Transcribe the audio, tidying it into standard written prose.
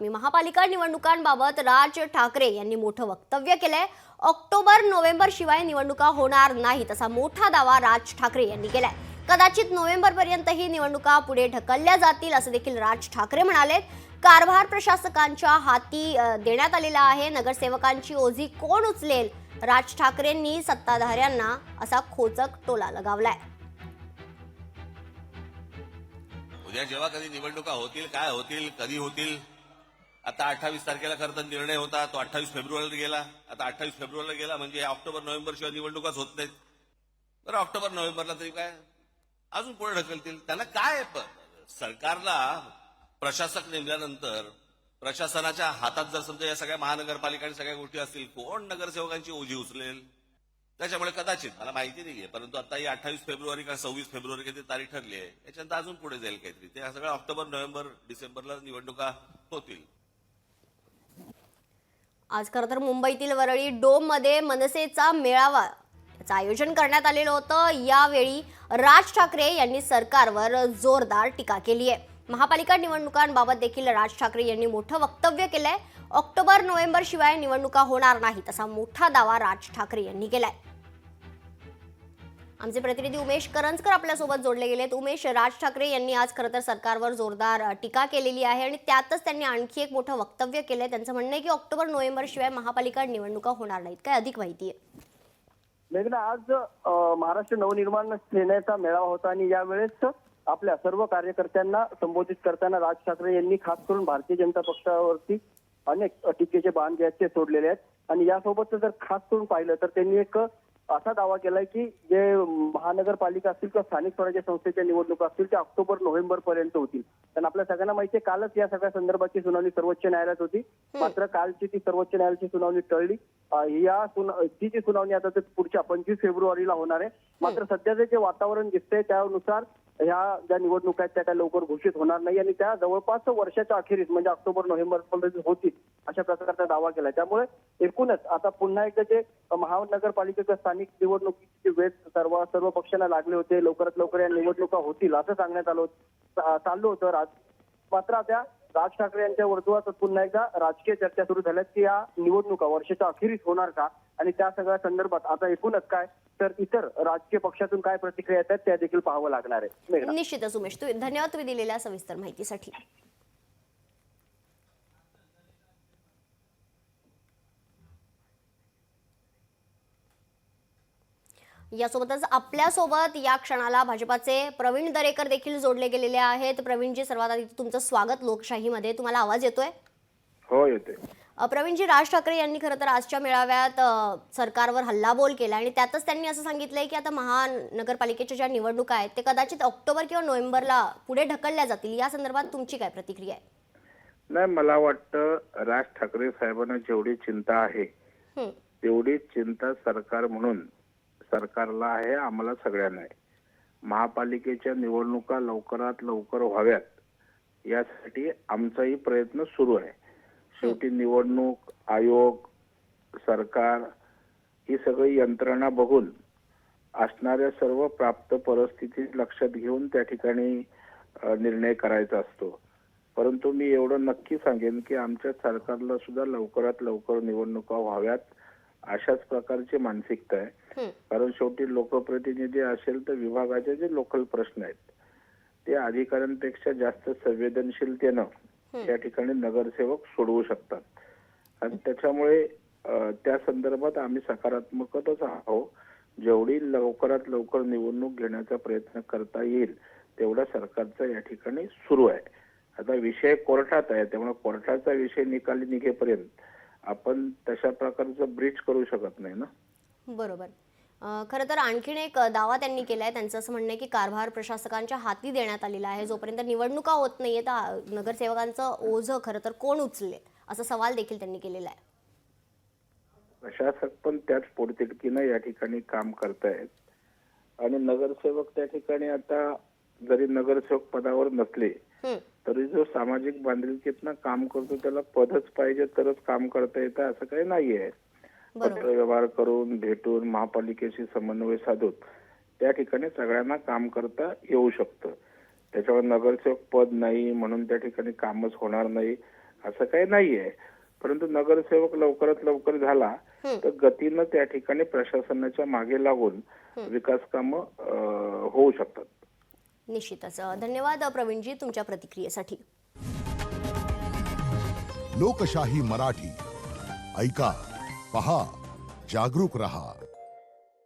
मी महापालिका निवडणुकांबाबत राज ठाकरे यांनी मोठं वक्तव्य केलंय। ऑक्टोबर-नोव्हेंबर शिवाय निवडणुका होणार नाहीत असा मोठा दावा राज ठाकरे यांनी केलाय। कदाचित नोव्हेंबरपर्यंत ही निवडणुका पुढे ढकलल्या जातील असं देखील राज ठाकरे म्हणाले। कारभार प्रशासकांच्या हाती देण्यात आलेला आहे, नगरसेवकांची ओझी कोण उचलेल? राज ठाकरेंनी सत्ताधाऱ्यांना असा खोचक टोला लगावलाय। उद्या जेव्हा कधी निवडणुका होतील, काय होतील, कधी होतील, आता 28 तारखेला खरं तर निर्णय होता, तो 28 फेब्रुवारीला गेला। आता 28 फेब्रुवारीला गेला म्हणजे ऑक्टोबर नोव्हेंबर शिवाय निवडणुकाच होत नाहीत। बरं, ऑक्टोबर नोव्हेंबरला तरी काय अजून पुढे ढकलतील? त्यांना काय? सरकारला प्रशासक नेमल्यानंतर प्रशासनाच्या हातात जर समजा या सगळ्या महानगरपालिका आणि सगळ्या गोष्टी असतील, कोण नगरसेवकांची ओझी उचलेल? त्याच्यामुळे कदाचित, मला माहिती नाहीये, परंतु आता ही 28 फेब्रुवारी का 26 फेब्रुवारी किती तारीख ठरली आहे, याच्यानंतर अजून पुढे जाईल काहीतरी। ते सगळं ऑक्टोबर नोव्हेंबर डिसेंबरला निवडणुका होतील। आज खरं तर मुंबईतील वरळी डोम मध्ये मनसेचा मेळावा याचं आयोजन करण्यात आलेलं होतं। यावेळी राज ठाकरे यांनी सरकारवर जोरदार टीका केली आहे। महापालिका निवडणुकांबाबत देखील राज ठाकरे यांनी मोठं वक्तव्य केलंय। ऑक्टोबर-नोव्हेंबर शिवाय निवडणुका होणार नाहीत असा मोठा दावा राज ठाकरे यांनी केलाय। आमचे प्रतिनिधी उमेश करंजकर आपल्यासोबत जोडले गेलेत। उमेश, राज ठाकरे यांनी आज खरं तर सरकारवर जोरदार टीका केलेली आहे आणि त्यातच त्यांनी आणखी एक मोठं वक्तव्य केलंय। त्यांचं म्हणणं आहे की ऑक्टोबर-नोव्हेंबर शिवाय महापालिका निवडणुका होणार नाहीत। काय अधिक माहिती आहे? मेघना, आज महाराष्ट्र नवनिर्माण सेनेचा मेळावा होता आणि यावेळेस आपल्या सर्व कार्यकर्त्यांना संबोधित करताना राज ठाकरे यांनी खास करून भारतीय जनता पक्षावरती अनेक टीकेचे बाण जे सोडलेले आहेत आणि यासोबत जर खास करून पाहिलं तर त्यांनी एक असा दावा केलाय की जे महानगरपालिका असतील किंवा स्थानिक स्वराज्य संस्थेच्या निवडणुका असतील त्या ऑक्टोबर-नोव्हेंबर पर्यंत होतील। कारण आपल्या सगळ्यांना माहिती आहे, कालच या सगळ्या संदर्भाची सुनावणी सर्वोच्च न्यायालयात होती, मात्र कालची ती सर्वोच्च न्यायालयाची सुनावणी टळली। जी सुनावणी आता ते पुढच्या 25 फेब्रुवारीला होणार आहे। मात्र सध्याचे जे वातावरण दिसतंय त्यानुसार ह्या ज्या निवडणुका आहेत त्या काय लवकर घोषित होणार नाही आणि त्या जवळपास वर्षाच्या अखेरीस म्हणजे ऑक्टोबर-नोव्हेंबर पर्यंत होतील अशा प्रकारचा दावा केला। त्यामुळे एकूणच आता पुन्हा एकदा जे महानगरपालिकेच्या स्थानिक निवडणुकीची वेळ सर्व पक्षांना लागले होते, लवकरात लवकर या निवडणुका होतील असं सांगण्यात चाललं होतं। मात्र आता राज ठाकरे यांच्या वर्तुळात पुन्हा एकदा राजकीय चर्चा सुरू झाल्यात की या निवडणुका वर्षाच्या अखेरीस होणार का आणि त्या सगळ्या संदर्भात आता एकूणच काय तर इतर राजकीय पक्षातून काय प्रतिक्रिया येतात त्या देखील पाहावं लागणार आहे। निश्चितच उमेश, धन्यवाद तुम्ही दिलेल्या सविस्तर माहितीसाठी। यासोबतच आपल्यासोबत या क्षणाला भाजपाचे प्रवीण दरेकर देखील जोडले गेलेले आहेत। प्रवीणजी, सर्वात आधी तुमचं स्वागत लोकशाहीमध्ये। तुम्हाला आवाज येतोय? हो, येतोय। प्रवीणजी, राज ठाकरे यांनी खरं तर आजच्या मेळाव्यात सरकारवर हल्लाबोल केला आणि त्यातच त्यांनी असं सांगितलंय की आता महानगरपालिकेच्या ज्या निवडणुका आहेत ते कदाचित ऑक्टोबर किंवा नोव्हेंबरला पुढे ढकलल्या जातील। या संदर्भात तुमची काय प्रतिक्रिया आहे? नाही, मला वाटतं राज ठाकरे साहेबांना जेवढी चिंता आहे तेवढी चिंता सरकार म्हणून सरकारला आहे, आम्हाला सगळ्यांना आहे। महापालिकेच्या निवडणुका लवकरात लवकर व्हाव्यात यासाठी आमचाही प्रयत्न सुरू आहे। शेवटी निवडणूक आयोग, सरकार ही सगळी यंत्रणा बघून असणाऱ्या सर्व प्राप्त परिस्थिती लक्षात घेऊन त्या ठिकाणी निर्णय करायचा असतो। परंतु मी एवढं नक्की सांगेन की आमच्या सरकारला सुद्धा लवकरात लवकर निवडणुका व्हाव्यात अशाच प्रकारची मानसिकता आहे। कारण शेवटी लोकप्रतिनिधी असेल तर विभागाचे जे लोकल प्रश्न आहेत ते अधिकाऱ्यांपेक्षा जास्त संवेदनशीलतेनं त्या ठिकाणी नगरसेवक सोडवू शकतात आणि त्याच्यामुळे त्या संदर्भात आम्ही सकारात्मकच आहोत। जेवढी लवकरात लवकर निवडणूक घेण्याचा प्रयत्न करता येईल तेवढा सरकारचा या ठिकाणी सुरू आहे। आता विषय कोर्टात आहे, त्यामुळे कोर्टाचा विषय निकाली निघेपर्यंत आपण तशा प्रकारचं ब्रीच करू शकत नाही ना। बरोबर। खरं तर आणखीन एक दावा त्यांनी केलाय। त्यांचं असं म्हणणं आहे की कारभार प्रशासकांच्या हाती देण्यात आलेला आहे, जोपर्यंत निवडणुका होत नाहीये तर नगरसेवकांचं ओझं खरं तर कोण उचलेल असा सवाल देखील त्यांनी केलेला आहे। प्रशासक पण त्याच पोटतिडकीनं या ठिकाणी काम करतायत आणि नगरसेवक त्या ठिकाणी आता जरी नगरसेवक पदावर नसले तरी जो सामाजिक बांधिलकीतनं काम करतो त्याला पदच पाहिजे तरच काम करता येतं असं काही नाहीये। पत्रव्यवहार करून भेटून महापालिकेशी समन्वय साधून त्या ठिकाणी सगळ्यांना काम करता येऊ शकतं। त्याच्यावर नगरसेवक पद नाही म्हणून त्या ठिकाणी कामच होणार नाही असं काही नाहीये. परंतु नगरसेवक लवकरात लवकर झाला तर गतीनं त्या ठिकाणी प्रशासनाच्या मागे लागून विकास कामं होऊ शकतात. निश्चितच. धन्यवाद प्रवीणजी तुमच्या प्रतिक्रियेसाठी. लोकशाही मराठी ऐका, पहा, जागरूक रहा.